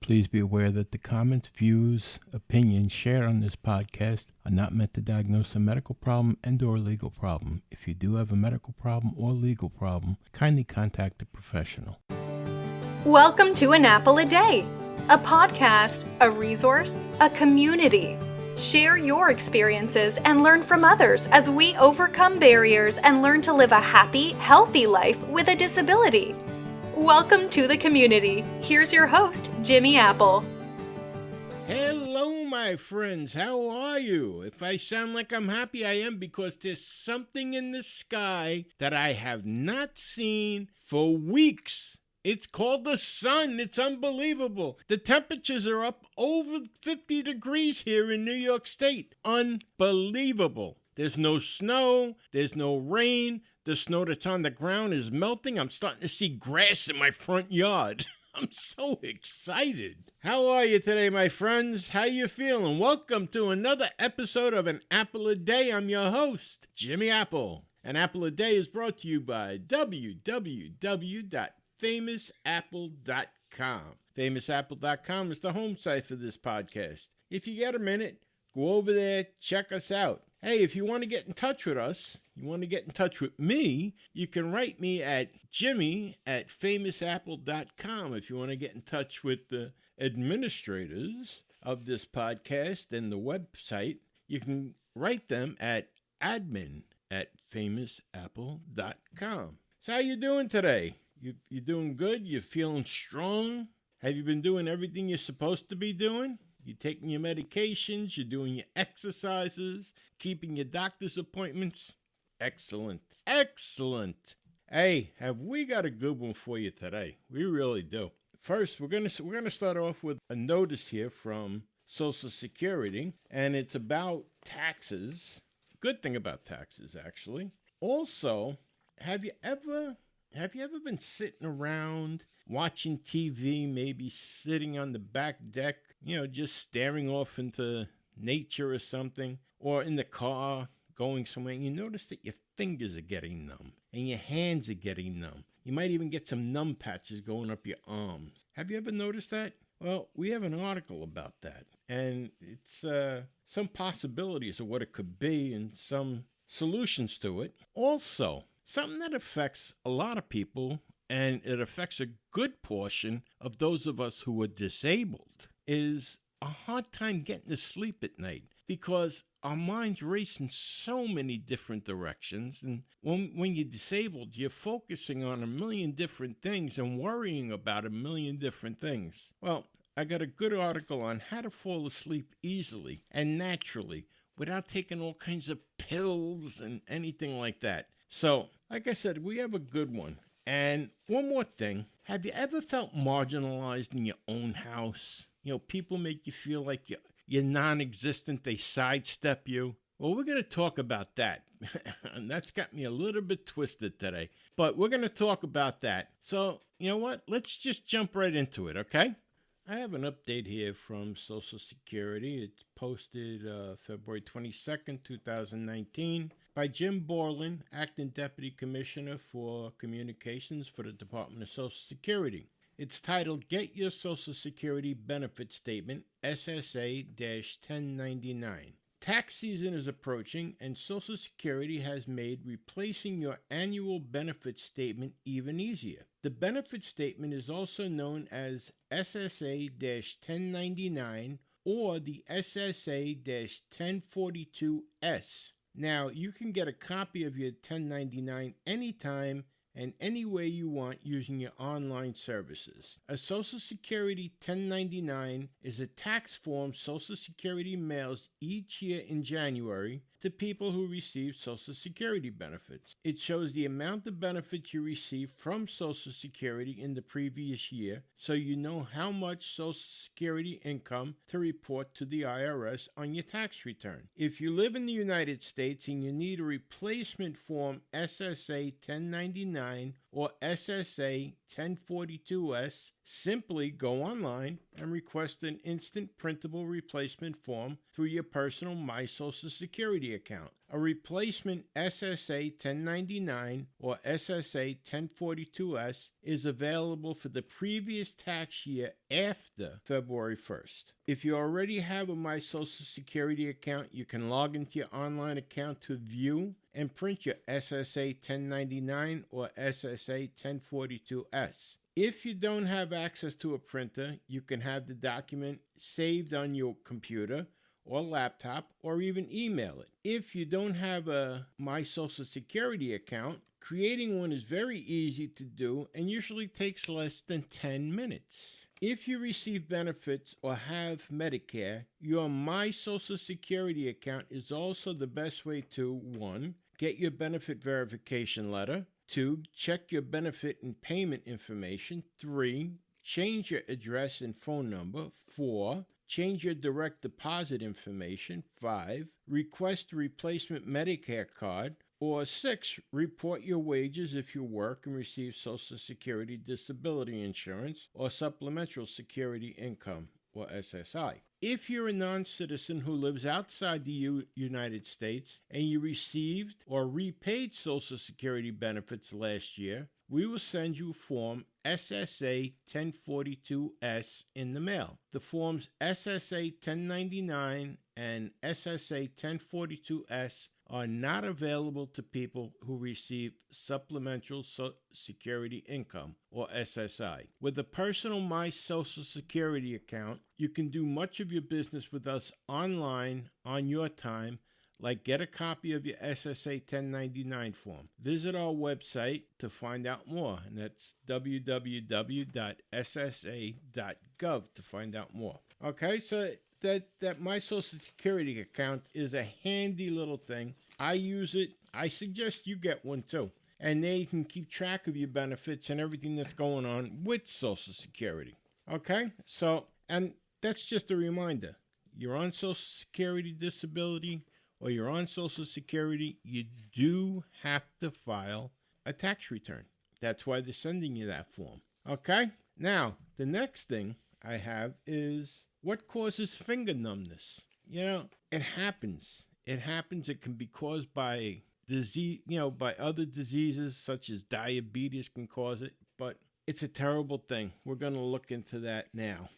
Please be aware that the comments, views, opinions shared on this podcast are not meant to diagnose a medical problem and/or legal problem. If you do have a medical problem or legal problem, kindly contact a professional. Welcome to An Apple a Day, a podcast, a resource, a community. Share your experiences and learn from others as we overcome barriers and learn to live a happy, healthy life with a disability. Welcome to the community. Here's your host, Jimmy Apple. Hello, my friends. How are you? If I sound like I'm happy, I am because there's something in the sky that I have not seen for weeks. It's called the sun. It's unbelievable. The temperatures are up over 50 degrees here in New York State. Unbelievable. There's no snow. There's no rain. The snow that's on the ground is melting. I'm starting to see grass in my front yard. I'm so excited. How are you today, my friends? How you feeling? Welcome to another episode of An Apple a Day. I'm your host, Jimmy Apple. An Apple a Day is brought to you by www.famousapple.com. Famousapple.com is the home site for this podcast. If you get a minute, go over there, check us out. Hey, if you want to get in touch with us, you want to get in touch with me, you can write me at jimmy@famousapple.com. If you want to get in touch with the administrators of this podcast and the website, you can write them at admin@famousapple.com. So how you doing today? You doing good? You feeling strong? Have you been doing everything you're supposed to be doing? You're taking your medications, you're doing your exercises, keeping your doctor's appointments. Excellent. Excellent. Hey, have we got a good one for you today? We really do. First, we're gonna start off with a notice here from Social Security, and it's about taxes. Good thing about taxes, actually. Also, have you ever been sitting around watching TV, maybe sitting on the back deck, just staring off into nature or something, or in the car going somewhere, and you notice that your fingers are getting numb and your hands are getting numb. You might even get some numb patches going up your arms. Have you ever noticed that? Well, we have an article about that, and it's some possibilities of what it could be and some solutions to it. Also, something that affects a lot of people, and it affects a good portion of those of us who are disabled, is a hard time getting to sleep at night because our minds race in so many different directions. And when you're disabled, you're focusing on a million different things and worrying about a million different things. Well, I got a good article on how to fall asleep easily and naturally without taking all kinds of pills and anything like that. So, like I said, we have a good one. And one more thing, have you ever felt marginalized in your own house? People make you feel like you're non-existent, they sidestep you. Well, we're going to talk about that. And that's got me a little bit twisted today. But we're going to talk about that. So, you know what? Let's just jump right into it, okay? I have an update here from Social Security. It's posted February 22nd, 2019 by Jim Borland, Acting Deputy Commissioner for Communications for the Department of Social Security. It's titled, Get Your Social Security Benefit Statement, SSA-1099. Tax season is approaching, and Social Security has made replacing your annual benefit statement even easier. The benefit statement is also known as SSA-1099 or the SSA-1042S. Now, you can get a copy of your 1099 anytime and any way you want using your online services. A Social Security 1099 is a tax form Social Security mails each year in January to people who receive Social Security benefits. It shows the amount of benefits you received from Social Security in the previous year, so you know how much Social Security income to report to the IRS on your tax return. If you live in the United States and you need a replacement form SSA 1099 or SSA 1042S, simply go online and request an instant printable replacement form through your personal My Social Security account. A replacement SSA 1099 or SSA 1042S is available for the previous tax year after February 1st. If you already have a My Social Security account, you can log into your online account to view and print your SSA 1099 or SSA 1042S. If you don't have access to a printer, you can have the document saved on your computer or laptop, or even email it. If you don't have a My Social Security account, creating one is very easy to do and usually takes less than 10 minutes. If you receive benefits or have Medicare, your My Social Security account is also the best way to 1. Get your benefit verification letter, 2. Check your benefit and payment information, 3. Change your address and phone number, 4. Change your direct deposit information, 5. Request a replacement Medicare card, or 6. Report your wages if you work and receive Social Security disability insurance or supplemental security income, or SSI. If you're a non-citizen who lives outside the United States and you received or repaid Social Security benefits last year, we will send you Form SSA 1042S in the mail. The Forms SSA 1099 and SSA 1042S are not available to people who receive Supplemental Security Income, or SSI. With a personal My Social Security account, you can do much of your business with us online on your time, like get a copy of your SSA 1099 form. Visit our website to find out more, and that's www.ssa.gov to find out more. Okay, so that My Social Security account is a handy little thing. I use it. I suggest you get one too. And there you can keep track of your benefits and everything that's going on with Social Security. Okay? So, and that's just a reminder. You're on Social Security disability or you're on Social Security, you do have to file a tax return. That's why they're sending you that form. Okay? Now, the next thing I have is what causes finger numbness? You know, it happens. It happens. It can be caused by disease, by other diseases such as diabetes can cause it, but it's a terrible thing. We're going to look into that now.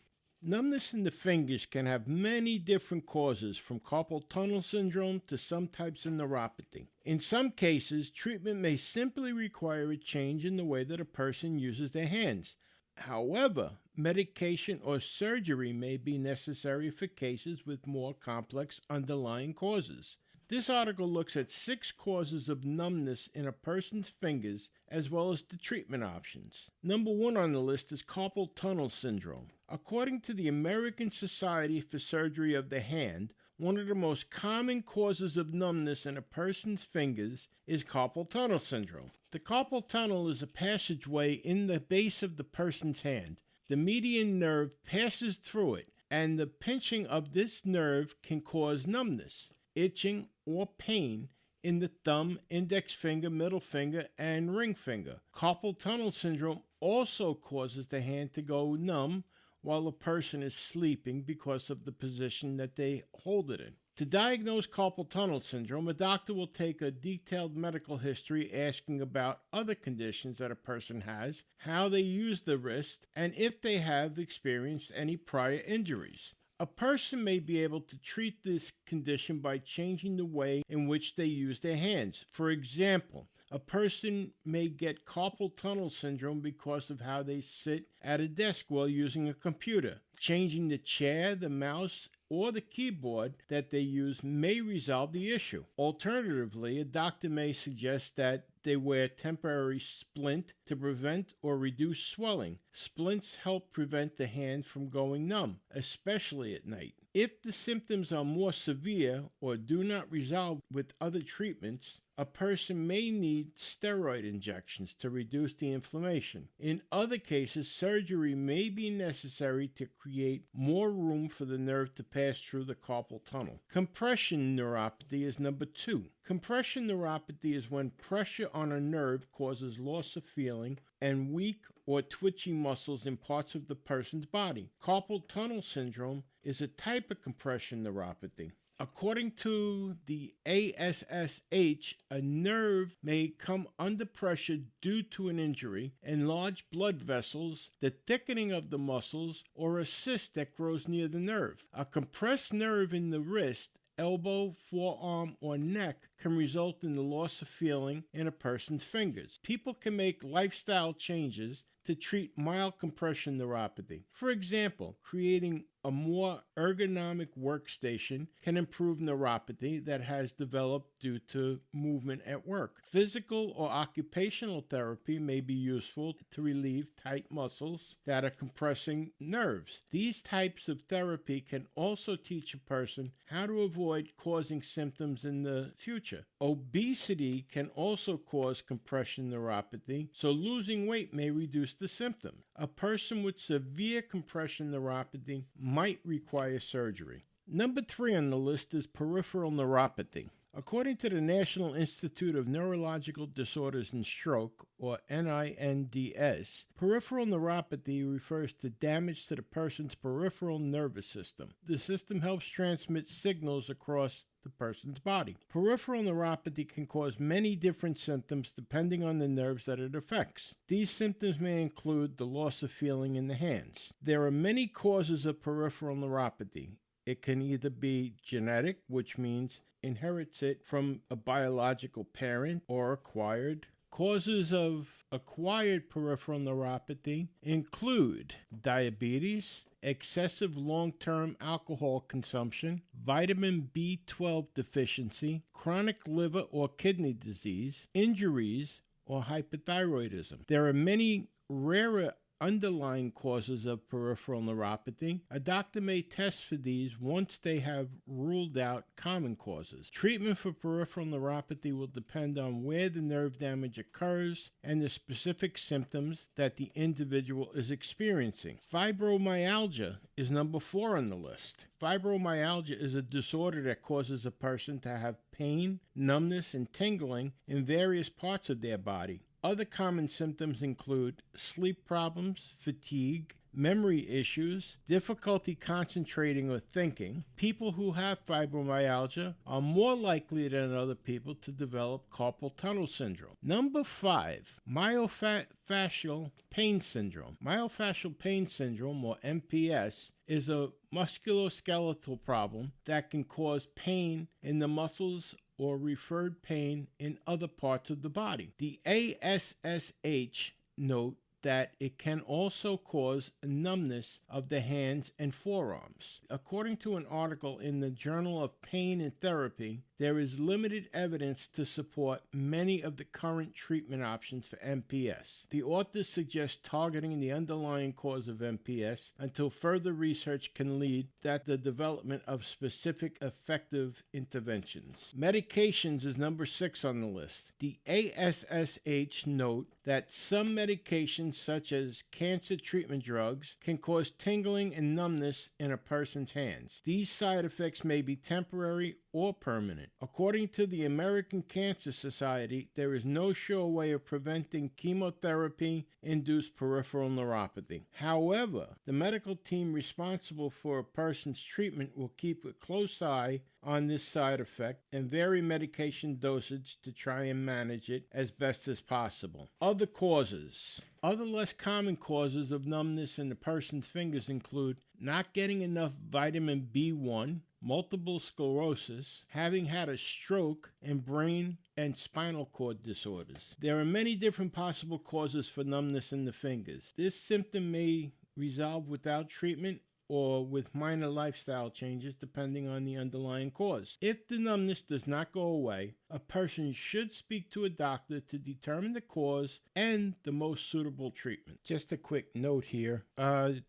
Numbness in the fingers can have many different causes, from carpal tunnel syndrome to some types of neuropathy. In some cases, treatment may simply require a change in the way that a person uses their hands. However, medication or surgery may be necessary for cases with more complex underlying causes. This article looks at 6 causes of numbness in a person's fingers, as well as the treatment options. Number 1 on the list is carpal tunnel syndrome. According to the American Society for Surgery of the Hand, one of the most common causes of numbness in a person's fingers is carpal tunnel syndrome. The carpal tunnel is a passageway in the base of the person's hand. The median nerve passes through it, and the pinching of this nerve can cause numbness, itching, or pain in the thumb, index finger, middle finger, and ring finger. Carpal tunnel syndrome also causes the hand to go numb while a person is sleeping because of the position that they hold it in. To diagnose carpal tunnel syndrome, a doctor will take a detailed medical history asking about other conditions that a person has, how they use the wrist, and if they have experienced any prior injuries. A person may be able to treat this condition by changing the way in which they use their hands. For example, a person may get carpal tunnel syndrome because of how they sit at a desk while using a computer. Changing the chair, the mouse, or the keyboard that they use may resolve the issue. Alternatively, a doctor may suggest that they wear temporary splint to prevent or reduce swelling. Splints help prevent the hand from going numb, especially at night. If the symptoms are more severe or do not resolve with other treatments, a person may need steroid injections to reduce the inflammation. In other cases, surgery may be necessary to create more room for the nerve to pass through the carpal tunnel. Compression neuropathy is number 2. Compression neuropathy is when pressure on a nerve causes loss of feeling and weak or twitchy muscles in parts of the person's body. Carpal tunnel syndrome is a type of compression neuropathy. According to the ASSH, a nerve may come under pressure due to an injury, enlarged blood vessels, the thickening of the muscles, or a cyst that grows near the nerve. A compressed nerve in the wrist, elbow, forearm, or neck can result in the loss of feeling in a person's fingers. People can make lifestyle changes to treat mild compression neuropathy. For example, creating a more ergonomic workstation can improve neuropathy that has developed due to movement at work. Physical or occupational therapy may be useful to relieve tight muscles that are compressing nerves. These types of therapy can also teach a person how to avoid causing symptoms in the future. Obesity can also cause compression neuropathy, so losing weight may reduce the symptoms. A person with severe compression neuropathy might require surgery. Number 3 on the list is peripheral neuropathy. According to the National Institute of Neurological Disorders and Stroke, or NINDS, peripheral neuropathy refers to damage to the person's peripheral nervous system. The system helps transmit signals across the person's body. Peripheral neuropathy can cause many different symptoms depending on the nerves that it affects. These symptoms may include the loss of feeling in the hands. There are many causes of peripheral neuropathy. It can either be genetic, which means inherits it from a biological parent, or acquired. Causes of acquired peripheral neuropathy include diabetes, excessive long-term alcohol consumption, vitamin B12 deficiency, chronic liver or kidney disease, injuries, or hypothyroidism. There are many rarer underlying causes of peripheral neuropathy. A doctor may test for these once they have ruled out common causes. Treatment for peripheral neuropathy will depend on where the nerve damage occurs and the specific symptoms that the individual is experiencing. Fibromyalgia is number 4 on the list. Fibromyalgia is a disorder that causes a person to have pain, numbness, and tingling in various parts of their body. Other common symptoms include sleep problems, fatigue, memory issues, difficulty concentrating or thinking. People who have fibromyalgia are more likely than other people to develop carpal tunnel syndrome. Number 5, myofascial pain syndrome. Myofascial pain syndrome, or MPS, is a musculoskeletal problem that can cause pain in the muscles or referred pain in other parts of the body. The ASSH note that it can also cause numbness of the hands and forearms. According to an article in the Journal of Pain and Therapy, there is limited evidence to support many of the current treatment options for MPS. The authors suggest targeting the underlying cause of MPS until further research can lead to the development of specific effective interventions. Medications is number 6 on the list. The ASSH note that some medications, such as cancer treatment drugs, can cause tingling and numbness in a person's hands. These side effects may be temporary or permanent. According to the American Cancer Society, there is no sure way of preventing chemotherapy-induced peripheral neuropathy. However, the medical team responsible for a person's treatment will keep a close eye on this side effect and vary medication dosage to try and manage it as best as possible. Other causes. Other less common causes of numbness in the person's fingers include not getting enough vitamin B1, multiple sclerosis, having had a stroke, and brain and spinal cord disorders. There are many different possible causes for numbness in the fingers. This symptom may resolve without treatment or with minor lifestyle changes depending on the underlying cause. If the numbness does not go away, a person should speak to a doctor to determine the cause and the most suitable treatment. Just a quick note here.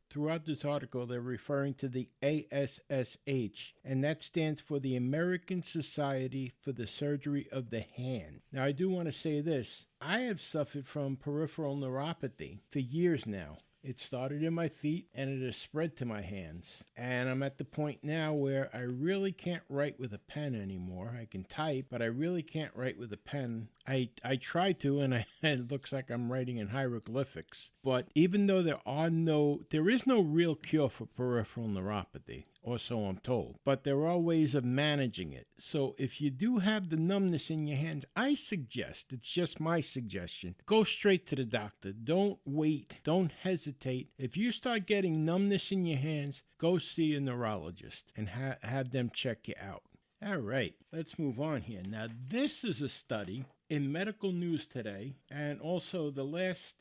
Throughout this article, they're referring to the ASSH, and that stands for the American Society for the Surgery of the Hand. Now, I do want to say this. I have suffered from peripheral neuropathy for years now. It started in my feet and it has spread to my hands. And I'm at the point now where I really can't write with a pen anymore. I can type, but I really can't write with a pen. I try to, and it looks like I'm writing in hieroglyphics. But even though there is no real cure for peripheral neuropathy, or so I'm told, but there are ways of managing it. So if you do have the numbness in your hands, I suggest, it's just my suggestion, go straight to the doctor. Don't wait. Don't hesitate. If you start getting numbness in your hands, go see a neurologist and have them check you out. All right, let's move on here. Now, this is a study in Medical News Today, and also the last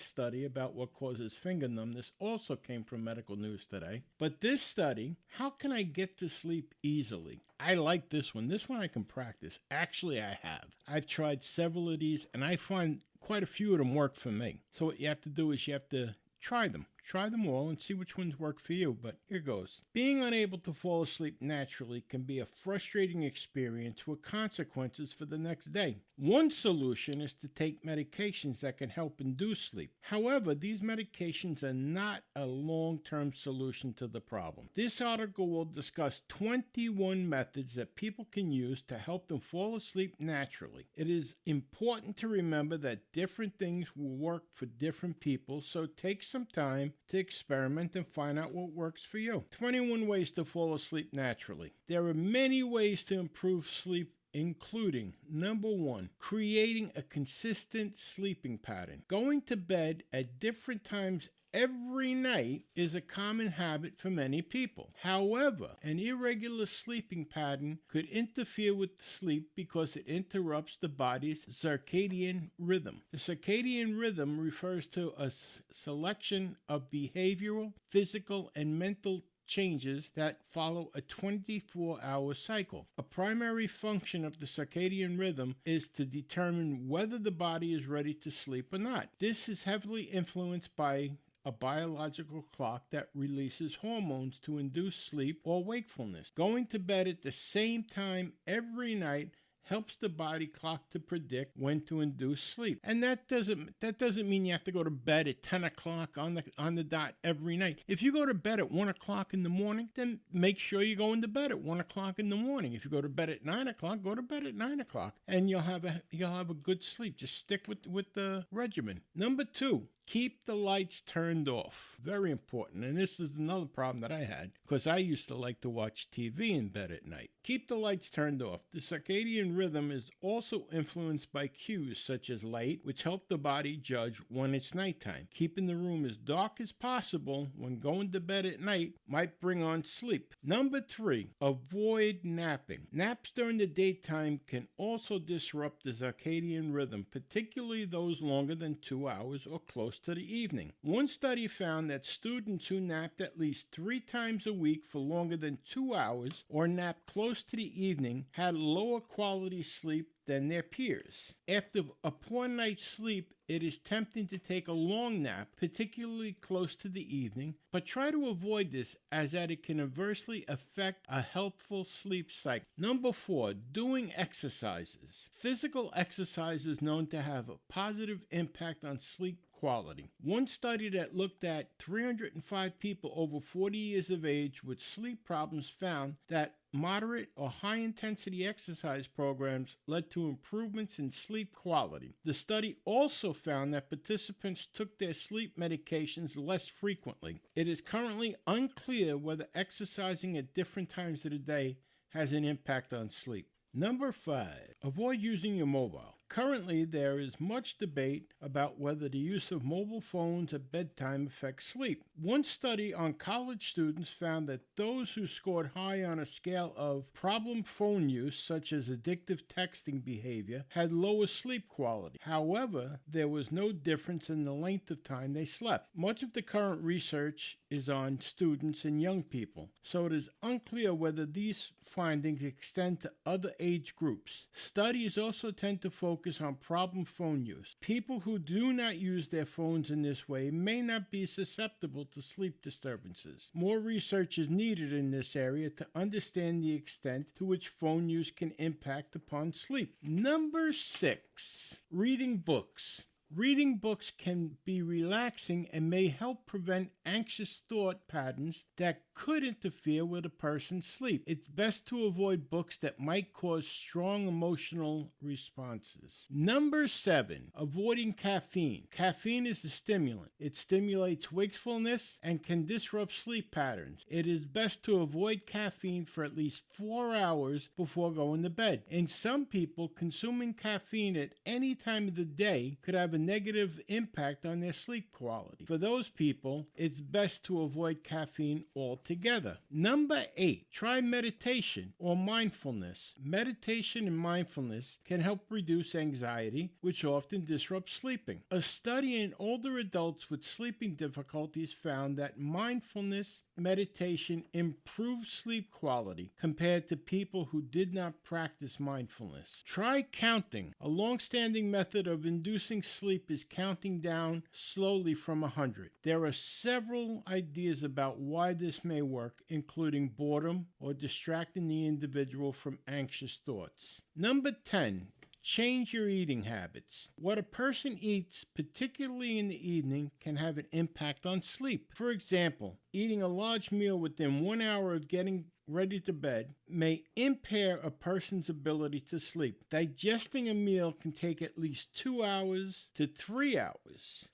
study about what causes finger numbness also came from Medical News Today. But this study, how can I get to sleep easily? I like this one. This one I can practice. Actually, I have. I've tried several of these, and I find quite a few of them work for me. So what you have to do is you have to try them. Try them all and see which ones work for you, but here goes. Being unable to fall asleep naturally can be a frustrating experience with consequences for the next day. One solution is to take medications that can help induce sleep. However, these medications are not a long-term solution to the problem. This article will discuss 21 methods that people can use to help them fall asleep naturally. It is important to remember that different things will work for different people, so take some time to experiment and find out what works for you. 21 ways to fall asleep naturally. There are many ways to improve sleep, including, number 1, creating a consistent sleeping pattern. Going to bed at different times every night is a common habit for many people. However, an irregular sleeping pattern could interfere with sleep because it interrupts the body's circadian rhythm. The circadian rhythm refers to a selection of behavioral, physical, and mental changes that follow a 24-hour cycle. A primary function of the circadian rhythm is to determine whether the body is ready to sleep or not. This is heavily influenced by a biological clock that releases hormones to induce sleep or wakefulness. Going to bed at the same time every night helps the body clock to predict when to induce sleep. And that doesn't mean you have to go to bed at 10 o'clock on the dot every night. If you go to bed at 1 o'clock in the morning, then make sure you go into bed at 1 o'clock in the morning. If you go to bed at 9 o'clock, go to bed at 9 o'clock, and you'll have a good sleep. Just stick with the regimen. Number 2, keep the lights turned off. Very important. And this is another problem that I had, because I used to like to watch TV in bed at night. Keep the lights turned off. The circadian rhythm is also influenced by cues such as light, which help the body judge when it's nighttime. Keeping the room as dark as possible when going to bed at night might bring on sleep. Number 3, avoid napping. Naps during the daytime can also disrupt the circadian rhythm, particularly those longer than 2 hours or close to the evening. One study found that students who napped at least 3 times a week for longer than 2 hours or napped close to the evening had lower quality sleep than their peers. After a poor night's sleep, it is tempting to take a long nap, particularly close to the evening, but try to avoid this as that it can adversely affect a healthful sleep cycle. Number 4, doing exercises. Physical exercise is known to have a positive impact on sleep quality. One study that looked at 305 people over 40 years of age with sleep problems found that moderate or high-intensity exercise programs led to improvements in sleep quality. The study also found that participants took their sleep medications less frequently. It is currently unclear whether exercising at different times of the day has an impact on sleep. Number 5, avoid using your mobile. Currently, there is much debate about whether the use of mobile phones at bedtime affects sleep. One study on college students found that those who scored high on a scale of problem phone use, such as addictive texting behavior, had lower sleep quality. However, there was no difference in the length of time they slept. Much of the current research is on students and young people, so it is unclear whether these findings extend to other age groups. Studies also tend to focus on problem phone use. People who do not use their phones in this way may not be susceptible to sleep disturbances. More research is needed in this area to understand the extent to which phone use can impact upon sleep. Number 6, reading books. Reading books can be relaxing and may help prevent anxious thought patterns that could interfere with a person's sleep. It's best to avoid books that might cause strong emotional responses. Number 7, avoiding caffeine. Caffeine is a stimulant. It stimulates wakefulness and can disrupt sleep patterns. It is best to avoid caffeine for at least 4 hours before going to bed. In some people, consuming caffeine at any time of the day could have a negative impact on their sleep quality. For those people, it's best to avoid caffeine altogether. Number 8, try meditation or mindfulness. Meditation and mindfulness can help reduce anxiety, which often disrupts sleeping. A study in older adults with sleeping difficulties found that mindfulness meditation improves sleep quality compared to people who did not practice mindfulness. Try counting. A long-standing method of inducing sleep is counting down slowly from 100. There are several ideas about why this may work, including boredom or distracting the individual from anxious thoughts. Number 10, change your eating habits. What a person eats, particularly in the evening, can have an impact on sleep. For example, eating a large meal within 1 hour of getting ready to bed may impair a person's ability to sleep. Digesting a meal can take at least 2 hours to 3 hours.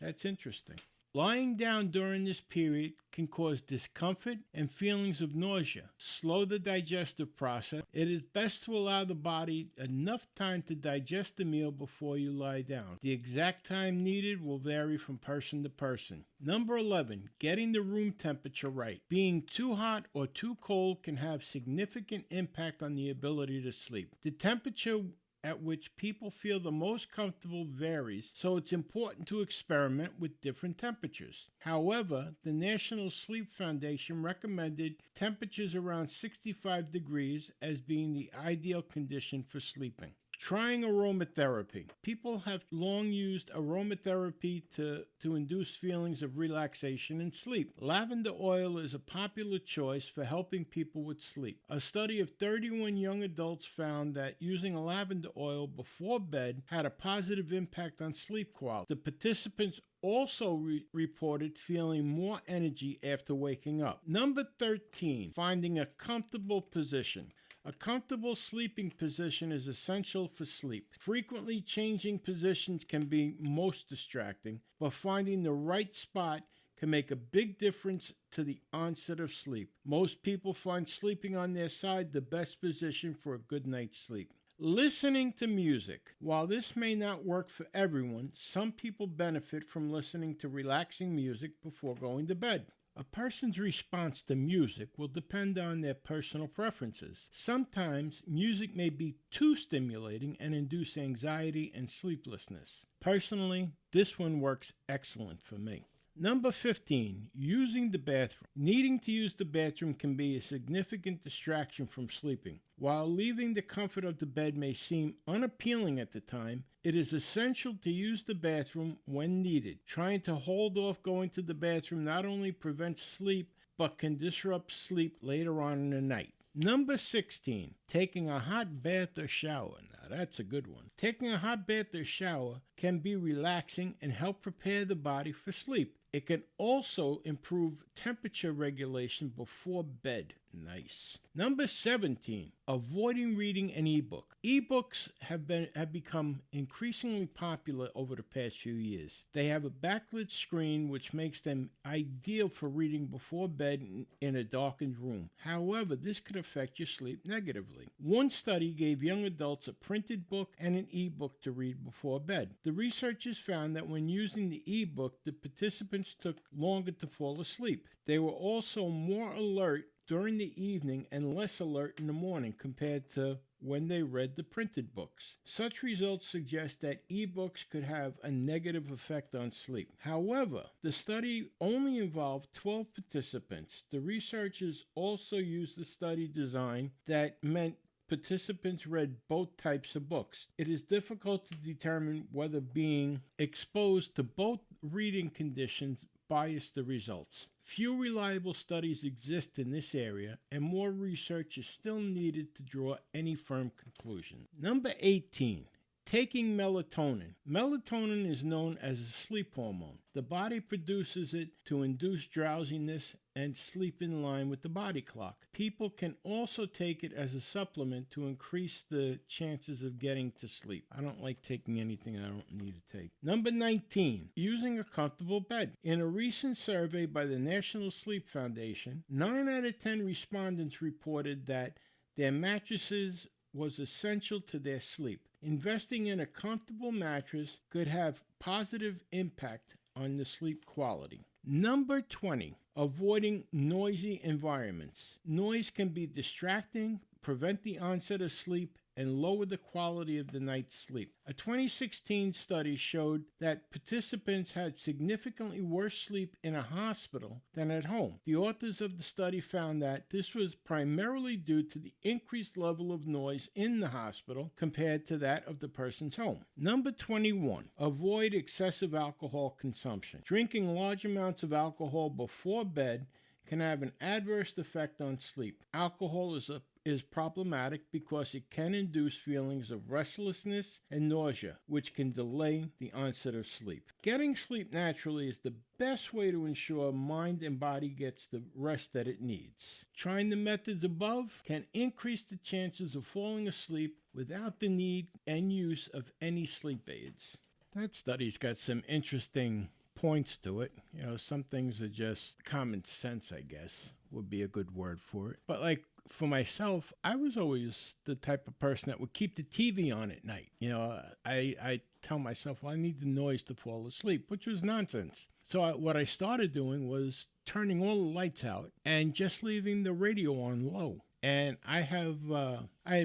That's interesting. Lying down during this period can cause discomfort and feelings of nausea, slow the digestive process. It is best to allow the body enough time to digest the meal before you lie down. The exact time needed will vary from person to person. Number 11, getting the room temperature right. Being too hot or too cold can have significant impact on the ability to sleep. The temperature at which people feel the most comfortable varies, so it's important to experiment with different temperatures. However, the National Sleep Foundation recommended temperatures around 65 degrees as being the ideal condition for sleeping. Trying aromatherapy. People have long used aromatherapy to induce feelings of relaxation and sleep. Lavender oil is a popular choice for helping people with sleep. A study of 31 young adults found that using lavender oil before bed had a positive impact on sleep quality. The participants also reported feeling more energy after waking up. Number 13, finding a comfortable position. A comfortable sleeping position is essential for sleep. Frequently changing positions can be most distracting, but finding the right spot can make a big difference to the onset of sleep. Most people find sleeping on their side the best position for a good night's sleep. Listening to music. While this may not work for everyone, some people benefit from listening to relaxing music before going to bed. A person's response to music will depend on their personal preferences. Sometimes music may be too stimulating and induce anxiety and sleeplessness. Personally, this one works excellent for me. Number 15, using the bathroom. Needing to use the bathroom can be a significant distraction from sleeping. While leaving the comfort of the bed may seem unappealing at the time, it is essential to use the bathroom when needed. Trying to hold off going to the bathroom not only prevents sleep, but can disrupt sleep later on in the night. Number 16, taking a hot bath or shower. Now that's a good one. Taking a hot bath or shower can be relaxing and help prepare the body for sleep. It can also improve temperature regulation before bed. Nice. Number 17, avoiding reading an ebook. Ebooks have become increasingly popular over the past few years. They have a backlit screen which makes them ideal for reading before bed in a darkened room. However, this could affect your sleep negatively. One study gave young adults a printed book and an ebook to read before bed. The researchers found that when using the ebook, the participants took longer to fall asleep. They were also more alert during the evening and less alert in the morning compared to when they read the printed books. Such results suggest that ebooks could have a negative effect on sleep. However, the study only involved 12 participants. The researchers also used the study design that meant participants read both types of books. It is difficult to determine whether being exposed to both reading conditions bias the results. Few reliable studies exist in this area, and more research is still needed to draw any firm conclusion. Number 18, Taking melatonin. Melatonin is known as a sleep hormone. The body produces it to induce drowsiness and sleep in line with the body clock. People can also take it as a supplement to increase the chances of getting to sleep. I don't like taking anything I don't need to take. Number 19, using a comfortable bed. In a recent survey by the National Sleep Foundation, 9 out of 10 respondents reported that their mattresses was essential to their sleep. Investing in a comfortable mattress could have positive impact on the sleep quality. Number 20, avoiding noisy environments. Noise can be distracting, prevent the onset of sleep, and lower the quality of the night's sleep. A 2016 study showed that participants had significantly worse sleep in a hospital than at home. The authors of the study found that this was primarily due to the increased level of noise in the hospital compared to that of the person's home. Number 21, avoid excessive alcohol consumption. Drinking large amounts of alcohol before bed can have an adverse effect on sleep. Alcohol is problematic because it can induce feelings of restlessness and nausea, which can delay the onset of sleep. Getting sleep naturally is the best way to ensure mind and body gets the rest that it needs. Trying the methods above can increase the chances of falling asleep without the need and use of any sleep aids. That study's got some interesting points to it. You know, some things are just common sense, I guess, would be a good word for it. But like for myself, I was always the type of person that would keep the TV on at night. You know, I tell myself, well, I need the noise to fall asleep, which was nonsense. So what I started doing was turning all the lights out and just leaving the radio on low. And I have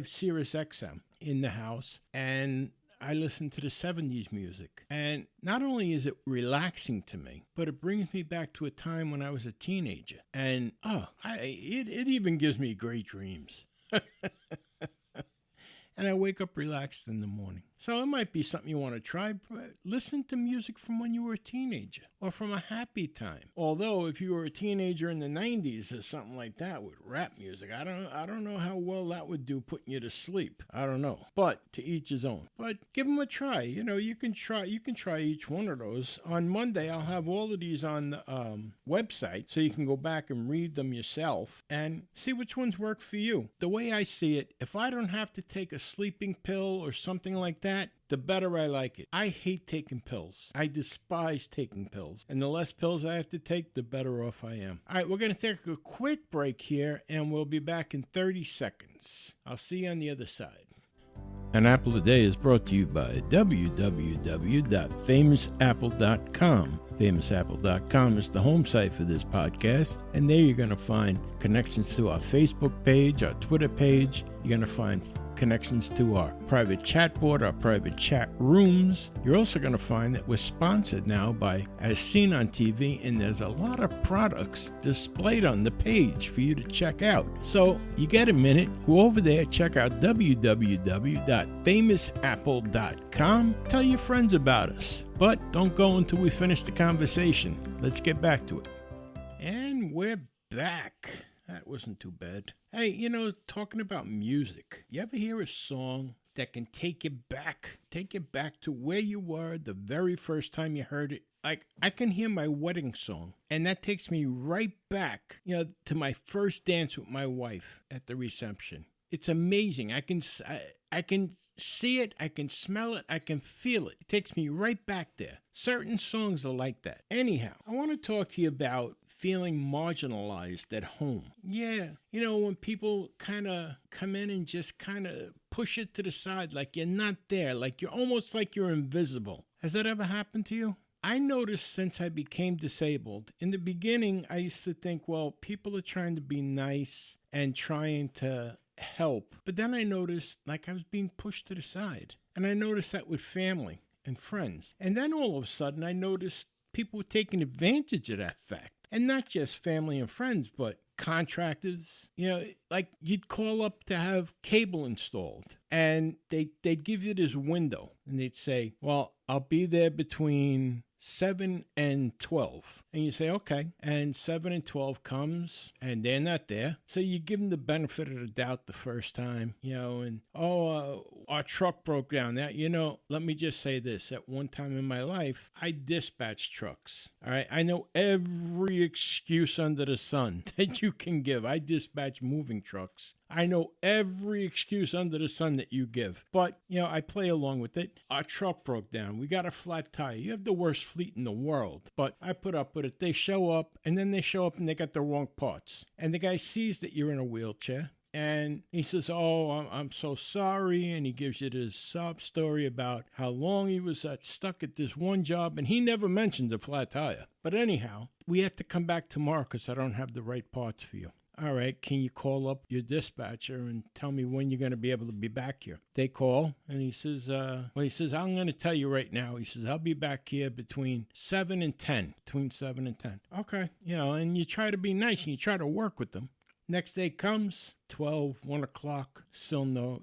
Sirius XM in the house, and I listen to the 70s music. And not only is it relaxing to me, but it brings me back to a time when I was a teenager. And it even gives me great dreams. And I wake up relaxed in the morning. So it might be something you want to try. Listen to music from when you were a teenager or from a happy time. Although if you were a teenager in the 90s or something like that with rap music, I don't know how well that would do putting you to sleep. I don't know. But to each his own. But give them a try. You know, you can try each one of those. On Monday, I'll have all of these on the website so you can go back and read them yourself and see which ones work for you. The way I see it, if I don't have to take a sleeping pill or something like that, the better I like it. I hate taking pills. I despise taking pills. And the less pills I have to take, the better off I am. All right, we're going to take a quick break here, and we'll be back in 30 seconds. I'll see you on the other side. An Apple a Day is brought to you by www.famousapple.com. FamousApple.com is the home site for this podcast, and there you're going to find connections to our Facebook page, our Twitter page. You're going to find connections to our private chat board, our private chat rooms. You're also going to find that we're sponsored now by As Seen on TV, and there's a lot of products displayed on the page for you to check out. So you get a minute, go over there, check out www.famousapple.com. Tell your friends about us. But don't go until we finish the conversation. Let's get back to it. And we're back. That wasn't too bad. Hey, you know, talking about music, you ever hear a song that can take you back to where you were the very first time you heard it? Like, I can hear my wedding song, and that takes me right back, you know, to my first dance with my wife at the reception. It's amazing. I can see it, I can smell it, I can feel it. It takes me right back there. Certain songs are like that. Anyhow, I want to talk to you about feeling marginalized at home. Yeah, you know, when people kind of come in and just kind of push it to the side like you're not there, like you're almost like you're invisible. Has that ever happened to you? I noticed since I became disabled, in the beginning, I used to think, well, people are trying to be nice and trying to help. But then I noticed like I was being pushed to the side. And I noticed that with family and friends. And then all of a sudden I noticed people were taking advantage of that fact. And not just family and friends, but contractors. You know, like you'd call up to have cable installed and they'd give you this window and they'd say, well, I'll be there between 7 and 12. And you say, okay. And 7 and 12 comes and they're not there. So you give them the benefit of the doubt the first time, you know, and, our truck broke down. Now, let me just say this. At one time in my life, I dispatched trucks. All right. I know every excuse under the sun that you can give. I dispatch moving trucks. I know every excuse under the sun that you give. But, I play along with it. Our truck broke down. We got a flat tire. You have the worst fleet in the world. But I put up with it. They show up, and then they show up and they got the wrong parts. And the guy sees that you're in a wheelchair. And he says, I'm so sorry. And he gives you this sob story about how long he was stuck at this one job. And he never mentioned the flat tire. But anyhow, we have to come back tomorrow because I don't have the right parts for you. All right, can you call up your dispatcher and tell me when you're going to be able to be back here? They call, and he says, I'm going to tell you right now. He says, I'll be back here between 7 and 10. Between 7 and 10. Okay, and you try to be nice, and you try to work with them. Next day comes, 12, 1 o'clock, still no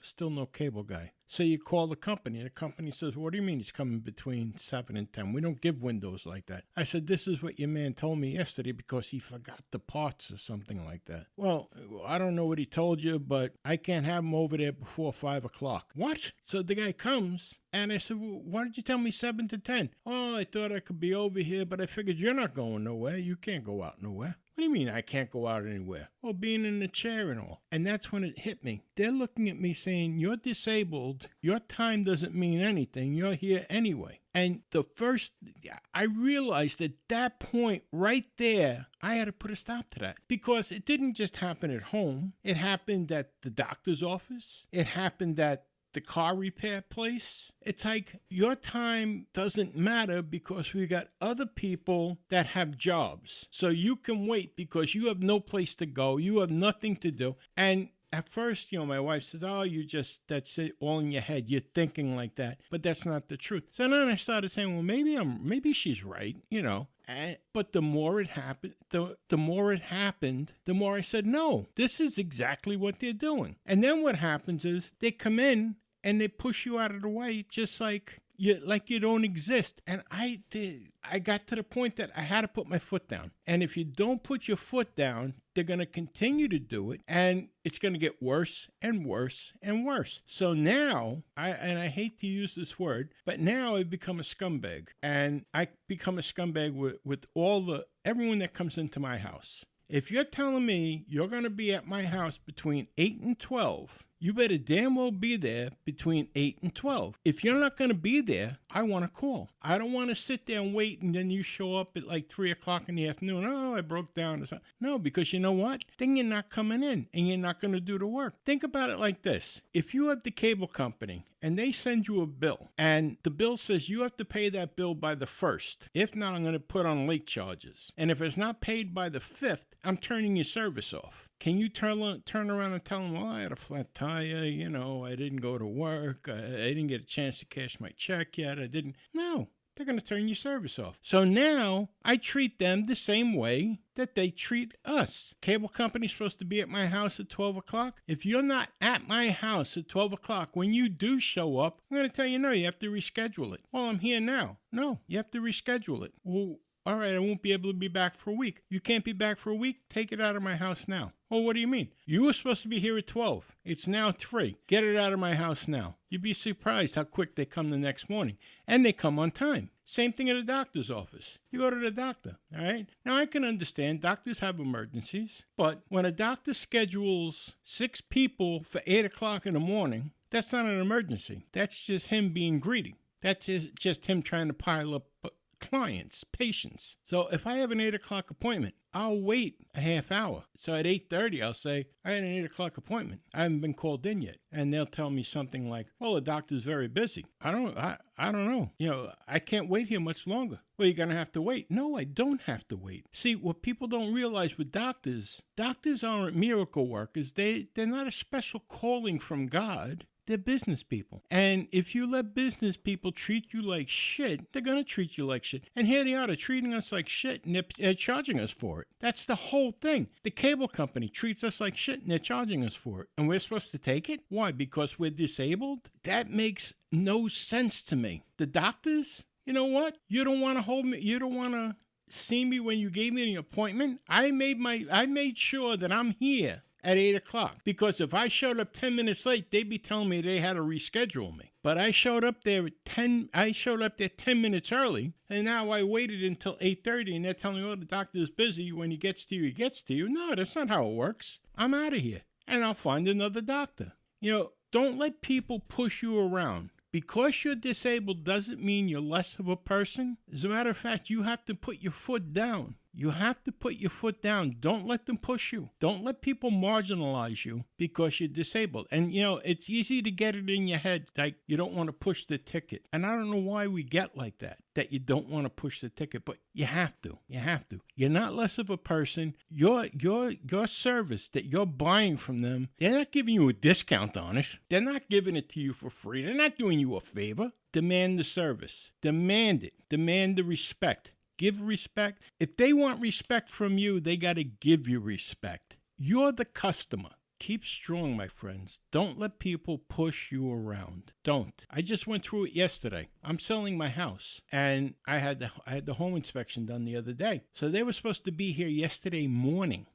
cable guy. So you call the company. The company says, what do you mean he's coming between 7 and 10? We don't give windows like that. I said, this is what your man told me yesterday because he forgot the parts or something like that. Well, I don't know what he told you, but I can't have him over there before 5 o'clock. What? So the guy comes, and I said, well, why did you tell me 7 to 10? Oh, I thought I could be over here, but I figured you're not going nowhere. You can't go out nowhere. What do you mean I can't go out anywhere? Well, being in the chair and all. And that's when it hit me. They're looking at me saying, you're disabled. Your time doesn't mean anything. You're here anyway. And I realized at that point right there, I had to put a stop to that. Because it didn't just happen at home. It happened at the doctor's office. It happened at the car repair place. It's like your time doesn't matter because we got other people that have jobs. So you can wait because you have no place to go. You have nothing to do. And at first, my wife says, that's it, all in your head. You're thinking like that. But that's not the truth. So then I started saying, well, maybe she's right, but the more it happened, the more I said, no, this is exactly what they're doing. And then what happens is they come in and they push you out of the way just like you don't exist. And I got to the point that I had to put my foot down. And if you don't put your foot down, they're going to continue to do it. And it's going to get worse and worse and worse. So now, I hate to use this word, but now I've become a scumbag. And I become a scumbag with everyone that comes into my house. If you're telling me you're going to be at my house between 8 and 12, you better damn well be there between 8 and 12. If you're not going to be there, I want to call. I don't want to sit there and wait and then you show up at like 3 o'clock in the afternoon. Oh, I broke down or something. No, because you know what? Then you're not coming in and you're not going to do the work. Think about it like this. If you have the cable company and they send you a bill and the bill says you have to pay that bill by the 1st. If not, I'm going to put on late charges. And if it's not paid by the 5th, I'm turning your service off. Can you turn around and tell them, well, I had a flat tire, I didn't go to work, I didn't get a chance to cash my check yet, No, they're going to turn your service off. So now I treat them the same way that they treat us. Cable company's supposed to be at my house at 12 o'clock. If you're not at my house at 12 o'clock, when you do show up, I'm going to tell you, no, you have to reschedule it. Well, I'm here now. No, you have to reschedule it. Well, all right, I won't be able to be back for a week. You can't be back for a week? Take it out of my house now. Well, what do you mean? You were supposed to be here at 12. It's now 3. Get it out of my house now. You'd be surprised how quick they come the next morning. And they come on time. Same thing at a doctor's office. You go to the doctor, all right? Now, I can understand doctors have emergencies. But when a doctor schedules 6 people for 8 o'clock in the morning, that's not an emergency. That's just him being greedy. That's just him trying to pile up clients, patients. So if I have an 8 o'clock appointment, I'll wait a half hour. So at 8:30, I'll say, I had an 8 o'clock appointment. I haven't been called in yet. And they'll tell me something like, well, the doctor's very busy. I don't know. I can't wait here much longer. Well, you're going to have to wait. No, I don't have to wait. See, what people don't realize with doctors aren't miracle workers. They're not a special calling from God. They're business people. And if you let business people treat you like shit, they're going to treat you like shit. And here they are, they're treating us like shit, and they're charging us for it. That's the whole thing. The cable company treats us like shit, and they're charging us for it. And we're supposed to take it? Why? Because we're disabled? That makes no sense to me. The doctors, you know what? You don't want to hold me. You don't want to see me when you gave me an appointment. I made sure that I'm here at 8 o'clock. Because if I showed up 10 minutes late, they'd be telling me they had to reschedule me. But I showed up there 10 minutes early, and now I waited until 8:30, and they're telling me, oh, the doctor's busy. When he gets to you, he gets to you. No, that's not how it works. I'm out of here, and I'll find another doctor. Don't let people push you around. Because you're disabled doesn't mean you're less of a person. As a matter of fact, you have to put your foot down. You have to put your foot down. Don't let them push you. Don't let people marginalize you because you're disabled. And, it's easy to get it in your head like you don't want to push the ticket. And I don't know why we get like that you don't want to push the ticket, but you have to. You have to. You're not less of a person. Your service that you're buying from them, they're not giving you a discount on it. They're not giving it to you for free. They're not doing you a favor. Demand the service. Demand it. Demand the respect. Give respect. If they want respect from you, they got to give you respect. You're the customer. Keep strong, my friends. Don't let people push you around. Don't. I just went through it yesterday. I'm selling my house, and I had the home inspection done the other day. So they were supposed to be here yesterday morning.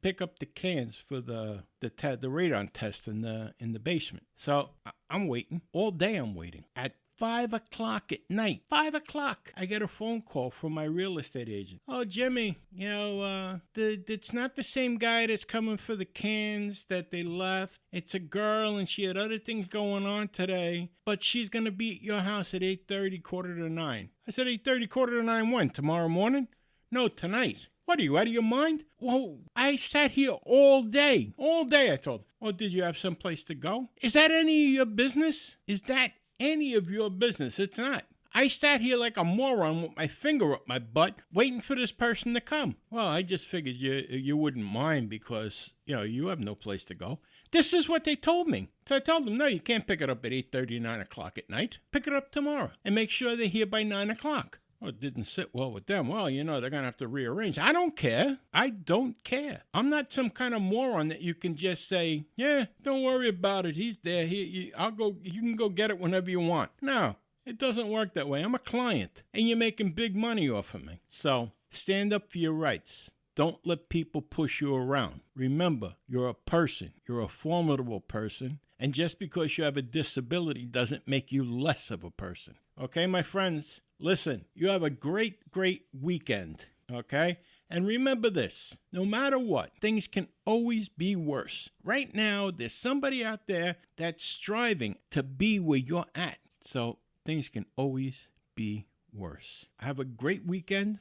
Pick up the cans for the radon test in the basement. So I'm waiting. All day I'm waiting. At 5 o'clock at night. 5 o'clock. I get a phone call from my real estate agent. Oh, Jimmy, it's not the same guy that's coming for the cans that they left. It's a girl, and she had other things going on today, but she's going to be at your house at 8:30, 8:45. I said, 8:30, 8:45 when? Tomorrow morning? No, tonight. What are you, out of your mind? Well, I sat here all day. All day, I told her. Oh, did you have someplace to go? Is that any of your business? Is that any of your business? It's not. I sat here like a moron with my finger up my butt waiting for this person to come. Well, I just figured you wouldn't mind because, you have no place to go. This is what they told me. So I told them, no, you can't pick it up at 8:30, 9 o'clock at night. Pick it up tomorrow and make sure they're here by 9 o'clock. Well, it didn't sit well with them. Well, they're going to have to rearrange. I don't care. I don't care. I'm not some kind of moron that you can just say, yeah, don't worry about it. He's there. You can go get it whenever you want. No, it doesn't work that way. I'm a client, and you're making big money off of me. So stand up for your rights. Don't let people push you around. Remember, you're a person. You're a formidable person. And just because you have a disability doesn't make you less of a person. Okay, my friends? Listen, you have a great, great weekend, okay? And remember this, no matter what, things can always be worse. Right now, there's somebody out there that's striving to be where you're at. So things can always be worse. Have a great weekend.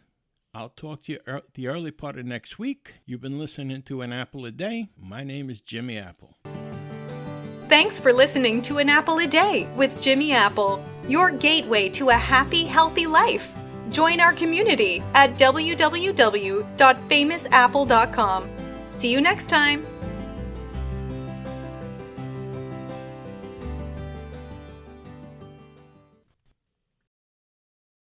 I'll talk to you the early part of next week. You've been listening to An Apple a Day. My name is Jimmy Apple. Thanks for listening to An Apple a Day with Jimmy Apple, your gateway to a happy, healthy life. Join our community at www.famousapple.com. See you next time.